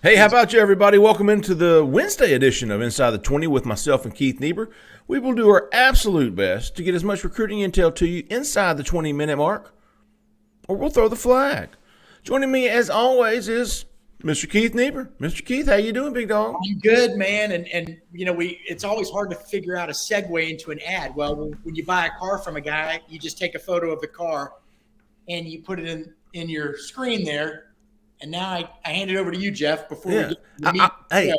Hey, how about you, everybody? Welcome into the Wednesday edition of Inside the 20 with myself and Keith Niebuhr. We will do our absolute best to get as much recruiting intel to you inside the 20-minute mark, or we'll throw the flag. Joining me, as always, is Mr. Keith Niebuhr. Mr. Keith, how you doing, big dog? I'm good, man. And you know, it's always hard to figure out a segue into an ad. Well, when you buy a car from a guy, you just take a photo of the car and you put it in your screen there. And now I hand it over to you, Jeff, before we Yeah. get to the meat. Hey,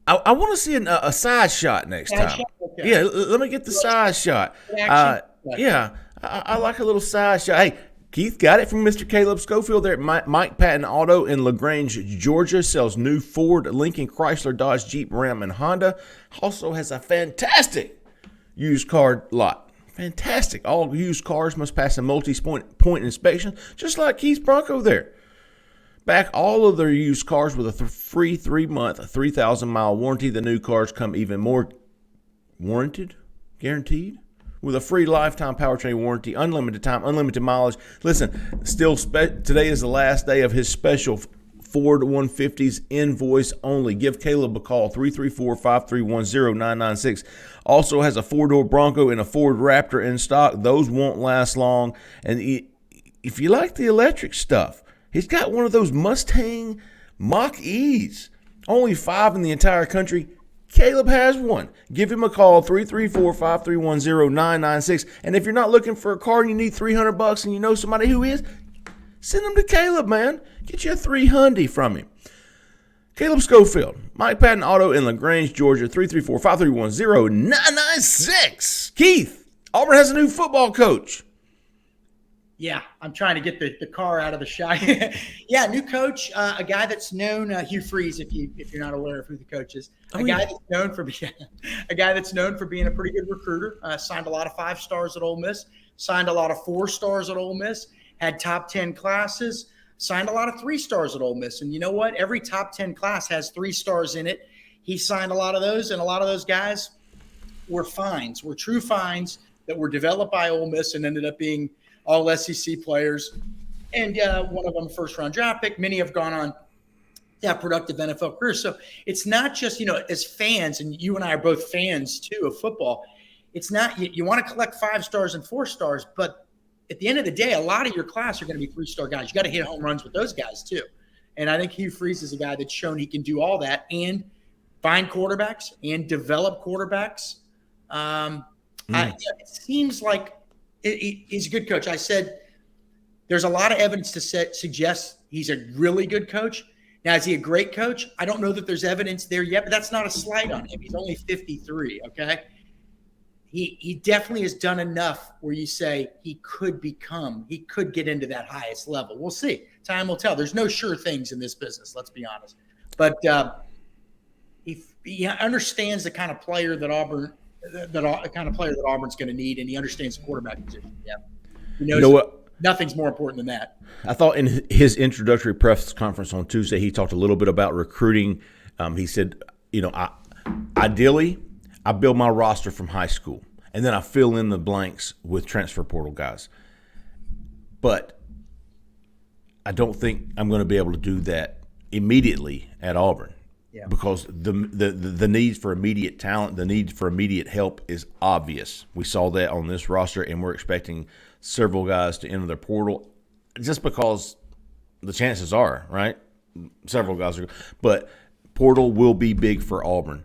I want to see a side shot next time. Okay. Yeah, let me get the side shot. Yeah, I like a little side shot. Hey, Keith got it from Mr. Caleb Schofield there at Mike Patton Auto in LaGrange, Georgia. Sells new Ford, Lincoln, Chrysler, Dodge, Jeep, Ram, and Honda. Also has a fantastic used car lot. Fantastic. All used cars must pass a multi-point inspection, just like Keith's Bronco there. Back all of their used cars with a free 3-month, 3,000-mile warranty. The new cars come even more guaranteed, with a free lifetime powertrain warranty, unlimited time, unlimited mileage. Listen, today is the last day of his special Ford 150s invoice only. Give Caleb a call, 334-531-0996. Also has a 4-door Bronco and a Ford Raptor in stock. Those won't last long. And if you like the electric stuff, he's got one of those Mustang Mach-E's. Only 5 in the entire country. Caleb has one. Give him a call, 334-531-0996. And if you're not looking for a car and you need $300 and you know somebody who is, send them to Caleb, man. Get you a $300 from him. Caleb Schofield, Mike Patton Auto in LaGrange, Georgia, 334-531-0996. Keith, Auburn has a new football coach. Yeah, I'm trying to get the car out of the shot. Yeah, new coach, a guy that's known, Hugh Freeze, if you're not aware of who the coach is, guy that's known for being a pretty good recruiter. Signed a lot of 5 stars at Ole Miss, signed a lot of 4 stars at Ole Miss, had top 10 classes, signed a lot of 3 stars at Ole Miss. And you know what? Every top 10 class has 3 stars in it. He signed a lot of those, and a lot of those guys were true finds that were developed by Ole Miss and ended up being all SEC players, and one of them first-round draft pick. Many have gone on to have productive NFL careers. So it's not just, as fans, and you and I are both fans too of football, it's not you want to collect 5 stars and 4 stars, but at the end of the day, a lot of your class are going to be 3-star guys. You got to hit home runs with those guys too. And I think Hugh Freeze is a guy that's shown he can do all that and find quarterbacks and develop quarterbacks. It seems like he's a good coach. I said there's a lot of evidence to suggest he's a really good coach. Now, is he a great coach? I don't know that there's evidence there yet, but that's not a slight on him. He's only 53, okay? He definitely has done enough where you say he could get into that highest level. We'll see. Time will tell. There's no sure things in this business, let's be honest. But he understands the kind of player that Auburn's going to need, and he understands the quarterback position. Yeah, he knows what? Nothing's more important than that. I thought in his introductory press conference on Tuesday, he talked a little bit about recruiting. He said, ideally, I build my roster from high school, and then I fill in the blanks with transfer portal guys. But I don't think I'm going to be able to do that immediately at Auburn. Yeah. Because the need for immediate talent, the need for immediate help is obvious. We saw that on this roster, and we're expecting several guys to enter the portal just because the chances are, right? Several guys are. But portal will be big for Auburn.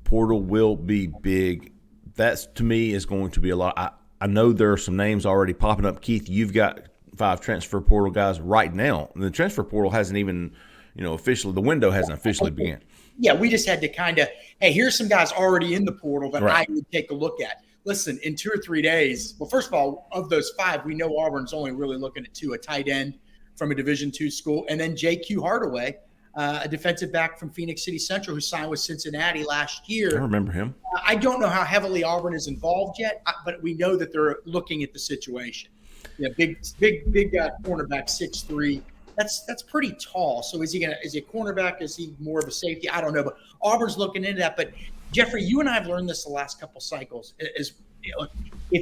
Portal will be big. That's, to me, is going to be a lot. I know there are some names already popping up. Keith, you've got 5 transfer portal guys right now. The transfer portal hasn't even – officially, the window hasn't officially begun. Yeah, we just had to kind of, hey, here's some guys already in the portal that I would take a look at. Listen, in 2 or 3 days, well, first of all, of those 5, we know Auburn's only really looking at 2, a tight end from a Division II school, and then J.Q. Hardaway, a defensive back from Phoenix City Central who signed with Cincinnati last year. I remember him. I don't know how heavily Auburn is involved yet, but we know that they're looking at the situation. Yeah, big cornerback, 6'3". That's pretty tall. So is he a cornerback? Is he more of a safety? I don't know. But Auburn's looking into that. But Jeffrey, you and I have learned this the last couple cycles. If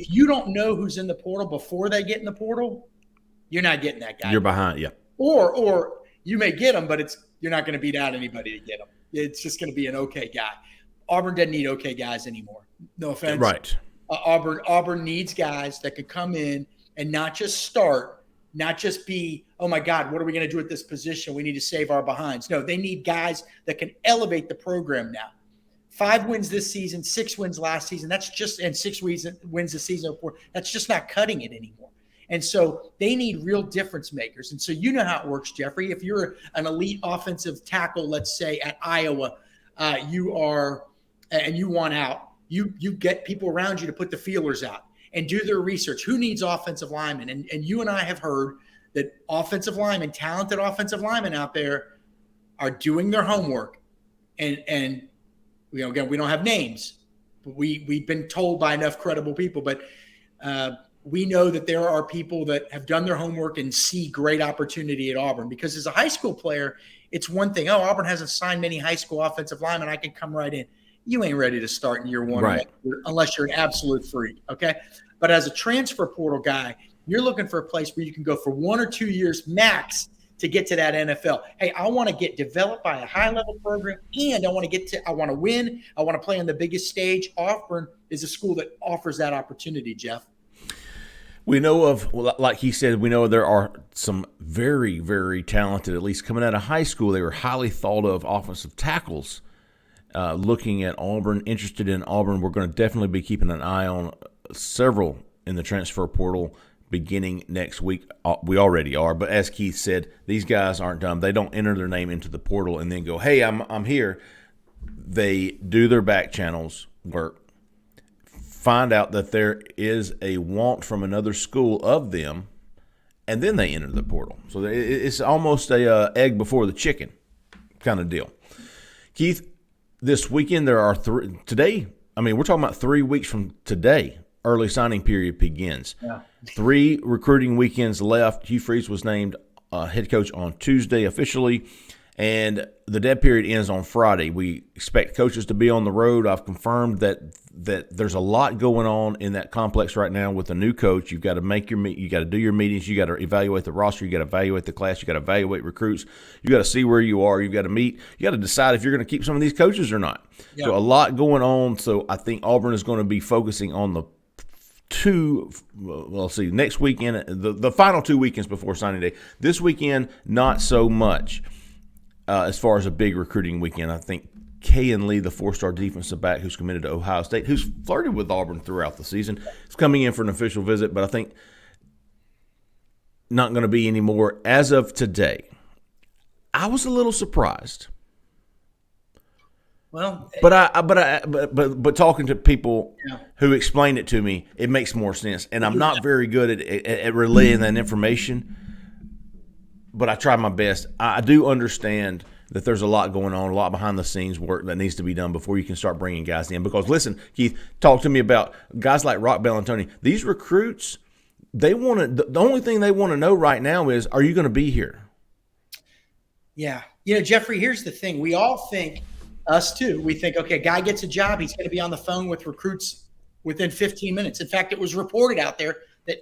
you don't know who's in the portal before they get in the portal, you're not getting that guy. You're behind, yeah. Or you may get him, but it's you're not going to beat out anybody to get him. It's just going to be an okay guy. Auburn doesn't need okay guys anymore. No offense. Right. Auburn needs guys that could come in and not just start, not just be, oh my God, what are we going to do at this position? We need to save our behinds. No, they need guys that can elevate the program now. 5 wins this season, 6 wins last season. That's just, and 6 wins the season before. That's just not cutting it anymore. And so they need real difference makers. And so you know how it works, Jeffrey. If you're an elite offensive tackle, let's say at Iowa, you are, and you want out, you get people around you to put the feelers out and do their research. Who needs offensive linemen? And you and I have heard that offensive linemen, talented offensive linemen out there are doing their homework. And you know, again, we don't have names, but we've been told by enough credible people, but we know that there are people that have done their homework and see great opportunity at Auburn. Because as a high school player, it's one thing. Oh, Auburn hasn't signed many high school offensive linemen. I can come right in. You ain't ready to start in year one, right, unless you're an absolute freak, okay? But as a transfer portal guy, you're looking for a place where you can go for 1 or 2 years max to get to that NFL. Hey, I want to get developed by a high-level program, and I want to win. I want to play on the biggest stage. Auburn is a school that offers that opportunity, Jeff. We know of, well, like he said, we know there are some very, very talented, at least coming out of high school, they were highly thought of offensive tackles looking at Auburn, interested in Auburn. We're going to definitely be keeping an eye on several in the transfer portal beginning next week. We already are, but as Keith said, these guys aren't dumb. They don't enter their name into the portal and then go, hey, I'm here. They do their back channels work, find out that there is a want from another school of them, and then they enter the portal. So it's almost a egg before the chicken kind of deal. Keith, this weekend there are today, I mean, we're talking about 3 weeks from today, early signing period begins. Yeah. 3 recruiting weekends left. Hugh Freeze was named head coach on Tuesday officially, and the dead period ends on Friday. We expect coaches to be on the road. I've confirmed that there's a lot going on in that complex right now with a new coach. You've got to you got to do your meetings. You got to evaluate the roster. You got to evaluate the class. You got to evaluate recruits. You got to see where you are. You've got to meet. You got to decide if you're going to keep some of these coaches or not. Yeah. So a lot going on. So I think Auburn is going to be focusing on the next weekend, the final 2 weekends before signing day. This weekend, not so much as far as a big recruiting weekend. I think Kayan Lee, the 4-star defensive back who's committed to Ohio State, who's flirted with Auburn throughout the season, is coming in for an official visit, but I think not going to be any more as of today. I was a little surprised. Well, but talking to people who explain it to me, it makes more sense. And I'm not very good at relaying that information, but I try my best. I do understand that there's a lot going on, a lot behind the scenes work that needs to be done before you can start bringing guys in. Because listen, Keith, talk to me about guys like Rock Bellantoni. These recruits, the only thing they want to know right now is, are you going to be here? Yeah. You know, Jeffrey, here's the thing. We all think, us too, we think, okay, guy gets a job, he's going to be on the phone with recruits within 15 minutes. In fact, it was reported out there that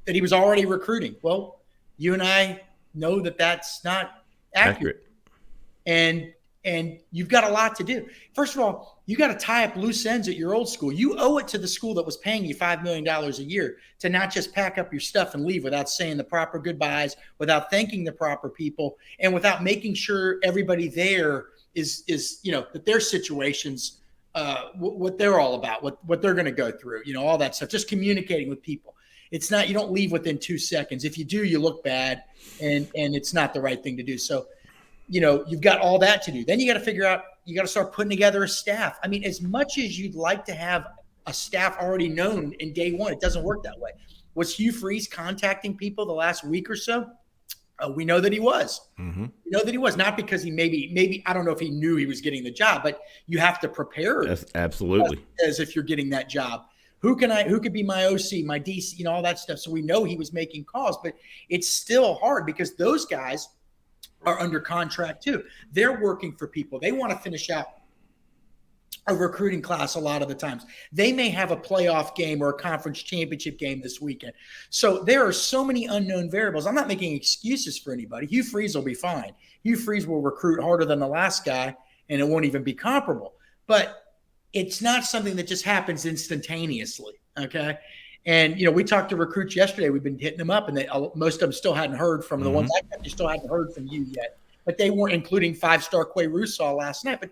he was already recruiting. Well, you and I know that that's not accurate. And you've got a lot to do. First of all, you got to tie up loose ends at your old school. You owe it to the school that was paying you $5 million a year to not just pack up your stuff and leave without saying the proper goodbyes, without thanking the proper people, and without making sure everybody there is that their situations, what they're all about, what they're going to go through, all that stuff, just communicating with people. It's not, you don't leave within 2 seconds. If you do, you look bad and it's not the right thing to do. So, you've got all that to do. Then you got to figure out, you got to start putting together a staff. I mean, as much as you'd like to have a staff already known in day one, it doesn't work that way. Was Hugh Freeze contacting people the last week or so? We know that he was. Mm-hmm. We know that he was, not because he maybe I don't know if he knew he was getting the job, but you have to prepare. Yes, absolutely. As if you're getting that job. Who could be my OC, my DC, all that stuff. So we know he was making calls, but it's still hard because those guys are under contract too. They're working for people. They want to finish out a recruiting class a lot of the times. They may have a playoff game or a conference championship game this weekend. So there are so many unknown variables. I'm not making excuses for anybody. Hugh Freeze will be fine. Hugh Freeze will recruit harder than the last guy, and it won't even be comparable. But it's not something that just happens instantaneously, okay? And, we talked to recruits yesterday. We've been hitting them up, and most of them still hadn't heard from the ones I got. They still hadn't heard from you yet. But they weren't, including five-star Quay Russaw last night. But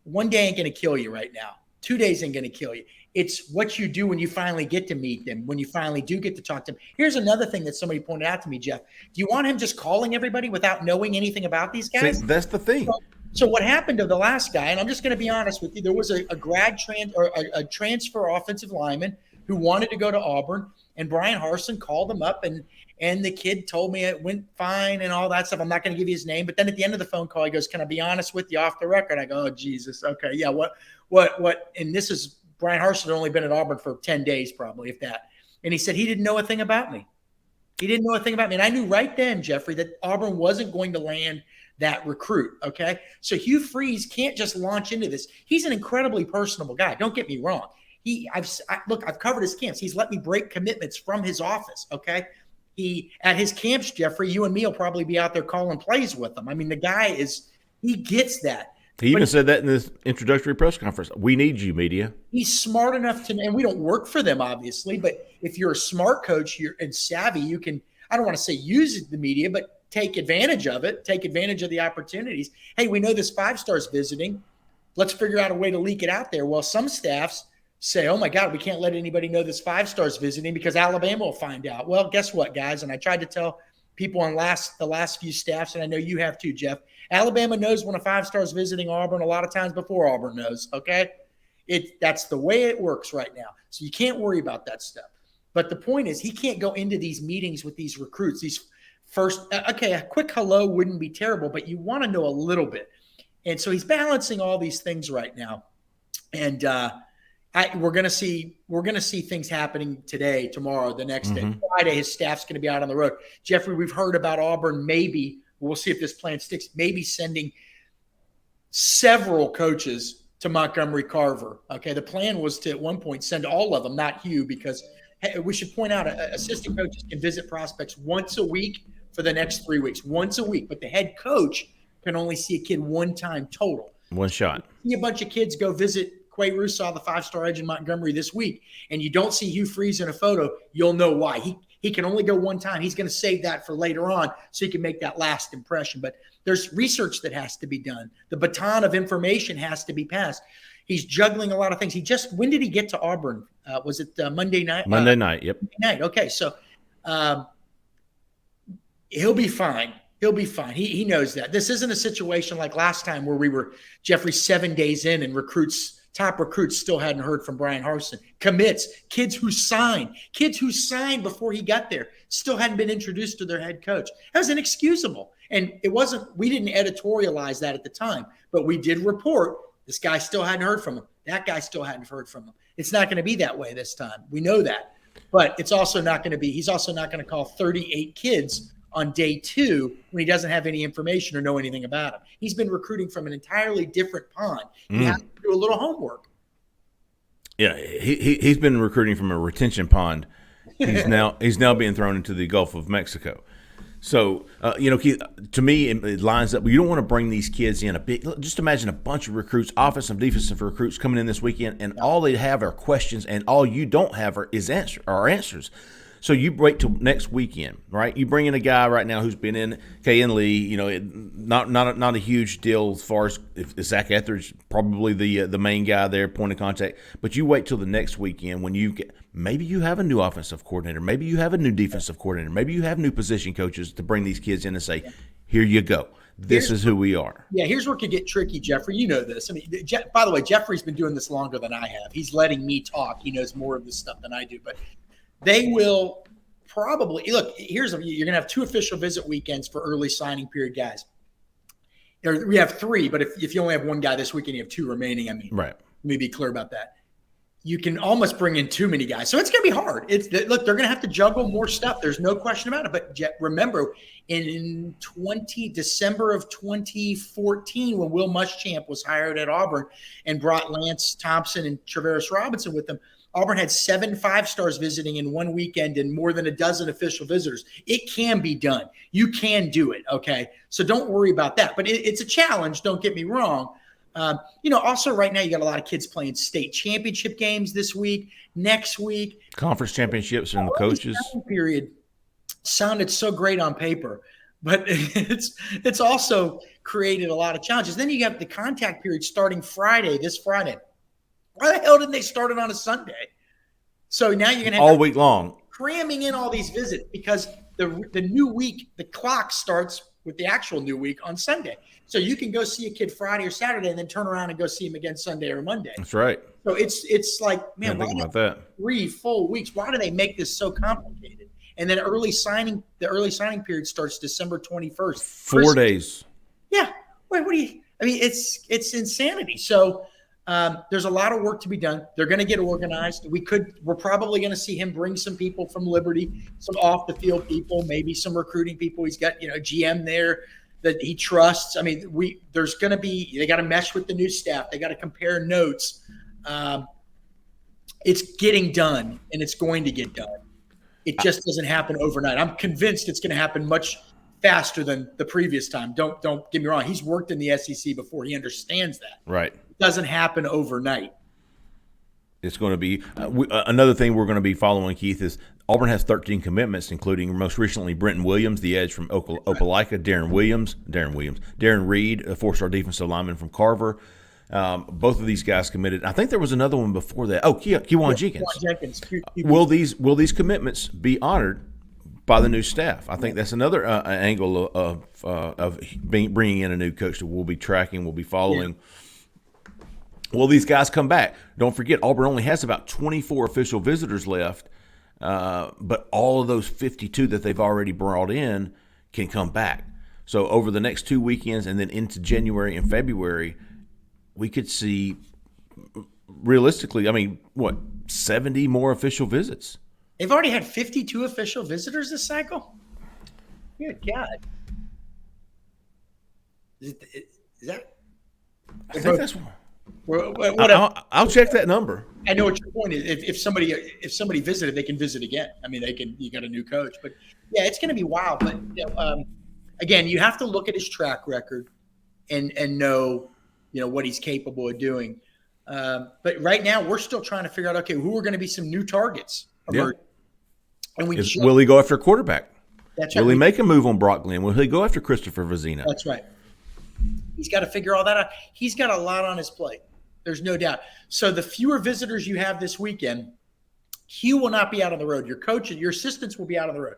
one day ain't going to kill you right now. 2 days ain't going to kill you. It's what you do when you finally get to meet them, when you finally do get to talk to them. Here's another thing that somebody pointed out to me, Jeff. Do you want him just calling everybody without knowing anything about these guys? See, that's the thing. So what happened to the last guy, and I'm just going to be honest with you, there was a transfer offensive lineman who wanted to go to Auburn, and Brian Harsin called him up, and the kid told me it went fine and all that stuff. I'm not going to give you his name, but then at the end of the phone call, he goes, "Can I be honest with you off the record?" I go, "Oh, Jesus. Okay. Yeah. What? And this is Brian Harsin had only been at Auburn for 10 days, probably, if that." And he said he didn't know a thing about me. He didn't know a thing about me. And I knew right then, Jeffrey, that Auburn wasn't going to land that recruit. Okay. So Hugh Freeze can't just launch into this. He's an incredibly personable guy. Don't get me wrong. I've covered his camps. He's let me break commitments from his office. Okay. At his camps, Jeffrey, you and me will probably be out there calling plays with him. I mean, the guy he gets that. He even said that in this introductory press conference. We need you, media. He's smart enough to, and we don't work for them, obviously, but if you're a smart coach and savvy, you can, I don't want to say use the media, but take advantage of it, take advantage of the opportunities. Hey, we know this 5-star's visiting. Let's figure out a way to leak it out there. Well, some staffs say, "Oh my God, we can't let anybody know this 5-star's visiting because Alabama will find out." Well, guess what, guys? And I tried to tell people on the last few staffs, and I know you have too, Jeff. Alabama knows when a 5-star's visiting Auburn a lot of times before Auburn knows, okay? That's the way it works right now. So you can't worry about that stuff. But the point is, he can't go into these meetings with these recruits, these a quick hello wouldn't be terrible, but you want to know a little bit. And so he's balancing all these things right now. And we're going to see things happening today, tomorrow, the next day. Friday, his staff's going to be out on the road. Jeffrey, we've heard about Auburn maybe, we'll see if this plan sticks, maybe sending several coaches to Montgomery Carver. Okay, the plan was to at one point send all of them, not Hugh, because we should point out assistant coaches can visit prospects once a week for the next 3 weeks, once a week. But the head coach can only see a kid one time total. One shot. See a bunch of kids go visit Quay Russaw, the 5-star edge in Montgomery this week, and you don't see Hugh Freeze in a photo, you'll know why. He can only go one time. He's going to save that for later on so he can make that last impression. But there's research that has to be done. The baton of information has to be passed. He's juggling a lot of things. When did he get to Auburn? Was it Monday night? Monday night, yep. Monday night. Okay, so he'll be fine. He'll be fine. He knows that. This isn't a situation like last time where we were, Jeffrey, 7 days in and top recruits still hadn't heard from Brian Harsin. Commits, kids who signed before he got there, still hadn't been introduced to their head coach. That was inexcusable. And we didn't editorialize that at the time, but we did report this guy still hadn't heard from him. That guy still hadn't heard from him. It's not going to be that way this time. We know that. But it's also not going to be, he's also not going to call 38 kids on day 2 when he doesn't have any information or know anything about them. He's been recruiting from an entirely different pond. He has to do a little homework. Yeah, he's been recruiting from a retention pond. He's now being thrown into the Gulf of Mexico. So, Keith, to me, it lines up. You don't want to bring these kids in just imagine a bunch of recruits, offensive, defensive recruits coming in this weekend, and all they have are questions, and all you don't have are answers. So you wait till next weekend, right? You bring in a guy right now who's been in Lee, not a huge deal as far as if Zach Etheridge, probably the main guy there, point of contact. But you wait till the next weekend when maybe you have a new offensive coordinator, maybe you have a new defensive coordinator, maybe you have new position coaches to bring these kids in and say, "Here you go. This is who we are." Yeah, here's where it could get tricky, Jeffrey. You know this. I mean, by the way, Jeffrey's been doing this longer than I have. He's letting me talk. He knows more of this stuff than I do, but they will probably look. You're going to have 2 official visit weekends for early signing period guys. We have 3, but if you only have one guy this weekend, you have 2 remaining. I mean, right. Let me be clear about that. you can almost bring in too many guys. So it's going to be hard. Look, they're going to have to juggle more stuff. There's no question about it. But remember, in December of 2014, when Will Muschamp was hired at Auburn and brought Lance Thompson and Travaris Robinson with them, Auburn had 7 5-stars visiting in one weekend and more than a dozen official visitors. It can be done. You can do it, okay? So don't worry about that. But it's a challenge, don't get me wrong. Also right now you got a lot of kids playing state championship games this week, next week. Conference championships and the coaches. Period sounded so great on paper, but it's also created a lot of challenges. Then you have the contact period starting this Friday. Why the hell didn't they start it on a Sunday? So now you're going to have all week long cramming in all these visits because the new week, the clock starts with the actual new week on Sunday. So you can go see a kid Friday or Saturday and then turn around and go see him again Sunday or Monday. That's right. So it's like, man, think about that. 3 full weeks. Why do they make this so complicated? And then the early signing period starts December 21st. 4 days. Yeah. Wait, it's insanity. So there's a lot of work to be done. They're going to get organized. We're probably going to see him bring some people from Liberty, some off the field people, maybe some recruiting people. He's got, GM there that he trusts. I mean, they got to mesh with the new staff. They got to compare notes. It's getting done and it's going to get done. It just doesn't happen overnight. I'm convinced it's going to happen much faster than the previous time. Don't get me wrong. He's worked in the SEC before. He understands that. Right. It doesn't happen overnight. It's going to be another thing we're going to be following, Keith, is Auburn has 13 commitments, including most recently Brenton Williams, the edge from Opelika, Darren Reed, a 4-star defensive lineman from Carver. Both of these guys committed. I think there was another one before that. Oh, Kewan Jenkins. Will these commitments be honored by the new staff? I think that's another angle of bringing in a new coach that we'll be tracking, we'll be following. Yeah. Will these guys come back? Don't forget, Auburn only has about 24 official visitors left, but all of those 52 that they've already brought in can come back. So over the next 2 weekends and then into January and February, we could see, realistically, 70 more official visits. They've already had 52 official visitors this cycle? Good God. Is that? I think that's one. I'll check that number. I know what your point is. If somebody visited, they can visit again. You got a new coach, but yeah, it's going to be wild. But again, you have to look at his track record and know what he's capable of doing. But right now, we're still trying to figure out, okay, who are going to be some new targets? Yeah. And will he go after a quarterback? That's right. Will he make a move on Brock Glenn? Will he go after Christopher Vazina? That's right. He's got to figure all that out. He's got a lot on his plate. There's no doubt. So the fewer visitors you have this weekend, Hugh will not be out on the road. Your coach and your assistants will be out on the road.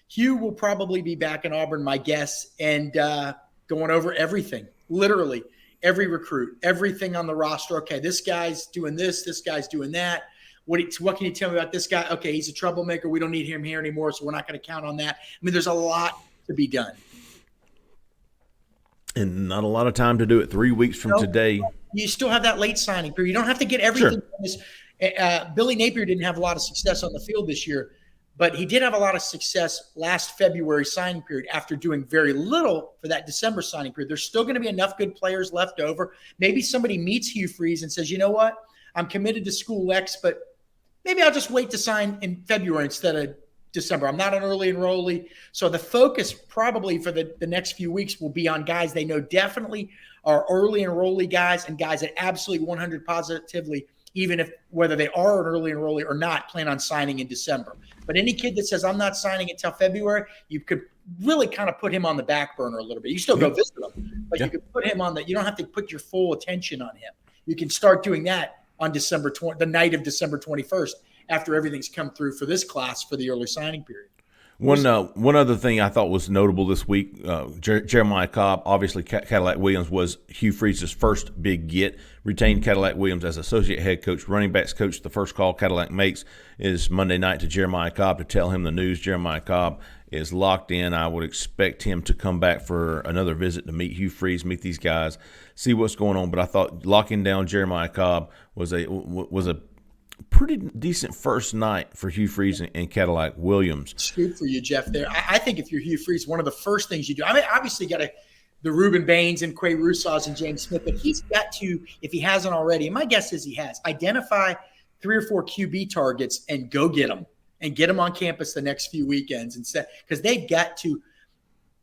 Hugh will probably be back in Auburn, my guess, and going over everything, literally every recruit, everything on the roster. Okay, this guy's doing this guy's doing that. What can you tell me about this guy? Okay, he's a troublemaker. We don't need him here anymore, so we're not going to count on that. There's a lot to be done. And not a lot of time to do it. 3 weeks from today. You still have that late signing period. You don't have to get everything. Sure. Billy Napier didn't have a lot of success on the field this year, but he did have a lot of success last February signing period after doing very little for that December signing period. There's still going to be enough good players left over. Maybe somebody meets Hugh Freeze and says, you know what? I'm committed to school X, but maybe I'll just wait to sign in February instead of December. I'm not an early enrollee. So the focus probably for the next few weeks will be on guys they know definitely are early enrollee guys and guys that absolutely 100 positively, even if whether they are an early enrollee or not, plan on signing in December. But any kid that says, I'm not signing until February, you could really kind of put him on the back burner a little bit. You still go visit him, but you could put him on you don't have to put your full attention on him. You can start doing that on the night of December 21st. After everything's come through for this class for the early signing period. One other thing I thought was notable this week, Jeremiah Cobb, obviously Cadillac Williams was Hugh Freeze's first big get, retained Cadillac Williams as associate head coach, running backs coach. The first call Cadillac makes is Monday night to Jeremiah Cobb to tell him the news. Jeremiah Cobb is locked in. I would expect him to come back for another visit to meet Hugh Freeze, meet these guys, see what's going on. But I thought locking down Jeremiah Cobb was a pretty decent first night for Hugh Freeze and Cadillac Williams. Scoop for you, Jeff, there. I think if you're Hugh Freeze, one of the first things you do, I mean, obviously you got the Reuben Baines and Quay Russaws and James Smith, but he's got to, if he hasn't already, and my guess is he has, identify 3 or 4 QB targets and go get them and get them on campus the next few weekends instead, because they've got to,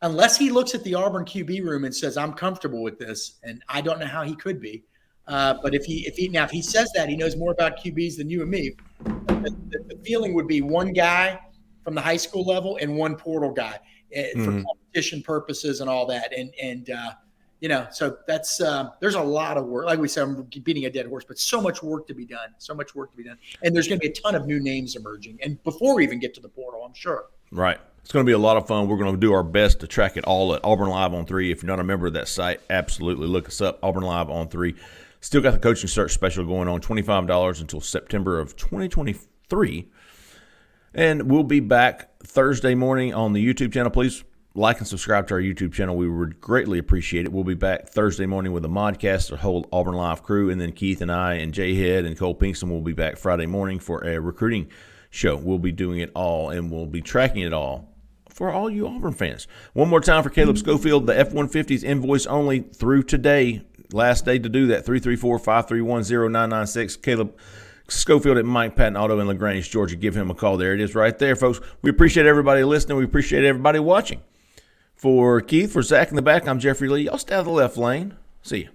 unless he looks at the Auburn QB room and says, I'm comfortable with this, and I don't know how he could be. But if he says that, he knows more about QBs than you and me. The feeling would be one guy from the high school level and one portal guy for competition purposes and all that. And so that's there's a lot of work. Like we said, I'm beating a dead horse, but so much work to be done. And there's going to be a ton of new names emerging. And before we even get to the portal, I'm sure. Right. It's going to be a lot of fun. We're going to do our best to track it all at Auburn Live on 3. If you're not a member of that site, absolutely look us up, Auburn Live on 3. Still got the coaching search special going on, $25 until September of 2023. And we'll be back Thursday morning on the YouTube channel. Please like and subscribe to our YouTube channel. We would greatly appreciate it. We'll be back Thursday morning with a modcast, the whole Auburn Live crew, and then Keith and I and Jay Head and Cole Pinkston will be back Friday morning for a recruiting show. We'll be doing it all, and we'll be tracking it all for all you Auburn fans. One more time for Caleb Schofield, the F-150s invoice only through today. Last day to do that, 334-531-0996. Caleb Schofield at Mike Patton Auto in LaGrange, Georgia. Give him a call. There it is right there, folks. We appreciate everybody listening. We appreciate everybody watching. For Keith, for Zach in the back, I'm Jeffrey Lee. Y'all stay out of the left lane. See you.